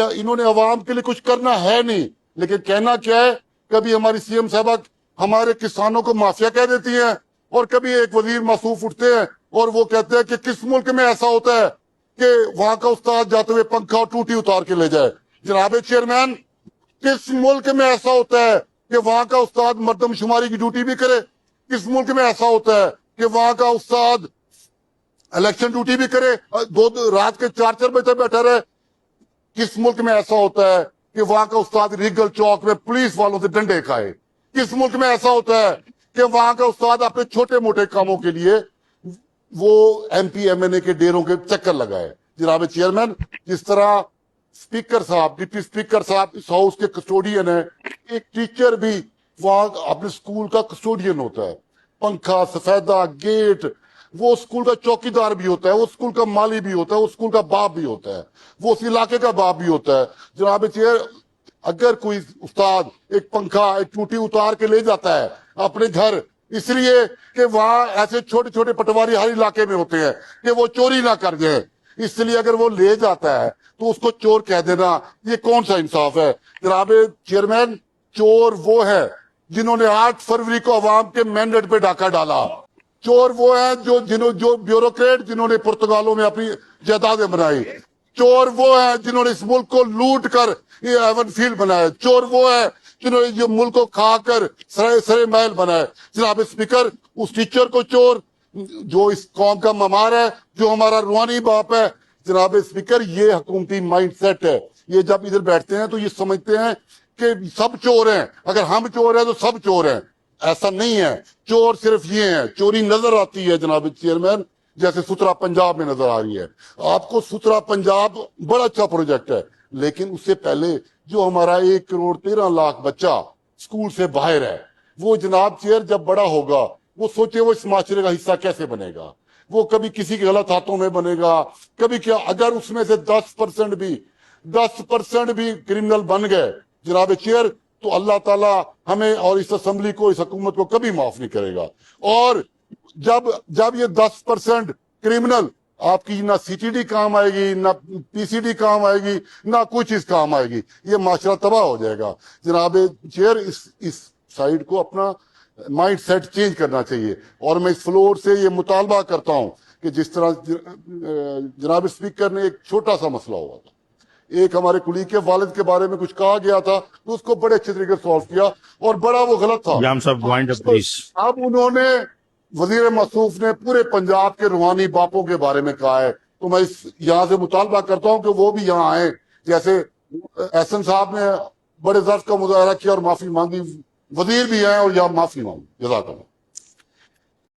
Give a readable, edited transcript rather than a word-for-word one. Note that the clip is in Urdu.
انہوں نے عوام کے لیے کچھ کرنا ہے نہیں، لیکن کہنا کیا ہے، کبھی ہماری سی ایم صاحبہ ہمارے کسانوں کو مافیا کہہ دیتی ہیں، اور کبھی ایک وزیر موصوف اٹھتے ہیں اور وہ کہتے ہیں کہ کس ملک میں ایسا ہوتا ہے کہ وہاں کا استاد جاتے ہوئے پنکھا اور ٹوٹی اتار کے لے جائے۔ جناب چیئرمین، کس ملک میں ایسا ہوتا ہے کہ وہاں کا استاد مردم شماری کی ڈیوٹی بھی کرے؟ کس ملک میں ایسا ہوتا ہے کہ وہاں کا استاد الیکشن ڈیوٹی بھی کرے، رات کے 4 بجے تک بیٹھا رہے؟ کس ملک میں ایسا ہوتا ہے کہ وہاں کا استاد ریگل چوک میں پولیس والوں سے ڈنڈے کھائے؟ کس ملک میں ایسا ہوتا ہے کہ وہاں کا استاد اپنے چھوٹے موٹے کاموں کے لیے وہ ایم پی ایم این اے کے ڈیروں کے چکر لگائے؟ جناب چیئرمین، جس طرح اسپیکر صاحب، ڈپٹی اسپیکر صاحب اس ہاؤس کے کسٹوڈین ہیں، ایک ٹیچر بھی وہاں اپنے سکول کا کسٹوڈین ہوتا ہے، پنکھا، سفیدہ، گیٹ، وہ سکول کا چوکی دار بھی ہوتا ہے، وہ سکول کا مالی بھی ہوتا ہے، وہ سکول کا باپ بھی ہوتا ہے، وہ اس علاقے کا باپ بھی ہوتا ہے۔ جناب چیئر، اگر کوئی استاد ایک پنکھا، ایک ٹوٹی اتار کے لے جاتا ہے اپنے گھر، اس لیے کہ وہاں ایسے چھوٹے چھوٹے پٹواری ہر علاقے میں ہوتے ہیں کہ وہ چوری نہ کر جائے، اس لیے اگر وہ لے جاتا ہے تو اس کو چور کہہ دینا، یہ کون سا انصاف ہے؟ جناب چیئرمین، چور وہ ہے جنہوں نے 8 فروری کو عوام کے مینڈیٹ پہ ڈاکہ ڈالا۔ چور وہ ہیں جو بیوروکریٹ جنہوں نے پرتگالوں میں اپنی جائیدادیں بنائی۔ چور وہ ہیں جنہوں نے اس ملک کو لوٹ کر یہ ایون فیلڈ بنایا۔ چور وہ ہیں جنہوں نے یہ ملک کو کھا کر سرے محل بنائے۔ جناب اسپیکر، اس ٹیچر کو چور جو اس قوم کا ممار ہے، جو ہمارا روحانی باپ ہے، جناب اسپیکر، یہ حکومتی مائنڈ سیٹ ہے۔ یہ جب ادھر بیٹھتے ہیں تو یہ سمجھتے ہیں کہ سب چور ہیں، اگر ہم چور ہیں تو سب چور ہیں۔ ایسا نہیں ہے، چور صرف یہ ہیں۔ چوری نظر آتی ہے جناب چیئرمین، جیسے ستھرا پنجاب میں نظر آ رہی ہے۔ آپ کو ستھرا پنجاب بڑا اچھا پروجیکٹ ہے، لیکن اس سے پہلے جو ہمارا 1,13,00,000 بچہ سکول سے باہر ہے، وہ جناب چیئر جب بڑا ہوگا وہ سوچے وہ اس معاشرے کا حصہ کیسے بنے گا؟ وہ کبھی کسی کے غلط ہاتھوں میں بنے گا، کبھی کیا، اگر اس میں سے 10% بھی کرمنل بن گئے جناب چیئر، تو اللہ تعالیٰ ہمیں اور اس اسمبلی کو، اس حکومت کو کبھی معاف نہیں کرے گا۔ اور جب یہ 10% کرمنل، آپ کی نہ سی ٹی ڈی کام آئے گی، نہ پی سی ڈی کام آئے گی، نہ کوئی چیز کام آئے گی، یہ معاشرہ تباہ ہو جائے گا۔ جناب چیئر، اس سائیڈ کو اپنا مائنڈ سیٹ چینج کرنا چاہیے، اور میں اس فلور سے یہ مطالبہ کرتا ہوں کہ جس طرح جناب اسپیکر نے ایک چھوٹا سا مسئلہ ہوا تھا، ایک ہمارے کلیگ کے والد کے بارے میں کچھ کہا گیا تھا، تو اس کو بڑے اچھے طریقے سے سالو کیا، اور بڑا وہ غلط تھا۔ اب انہوں نے، وزیر موصوف نے پورے پنجاب کے روحانی باپوں کے بارے میں کہا ہے، تو میں یہاں سے مطالبہ کرتا ہوں کہ وہ بھی یہاں آئیں، جیسے احسن صاحب نے بڑے ظرف کا مظاہرہ کیا اور معافی مانگی، وزیر بھی ہیں اور یہاں معافی مانگی۔ جزاک اللہ۔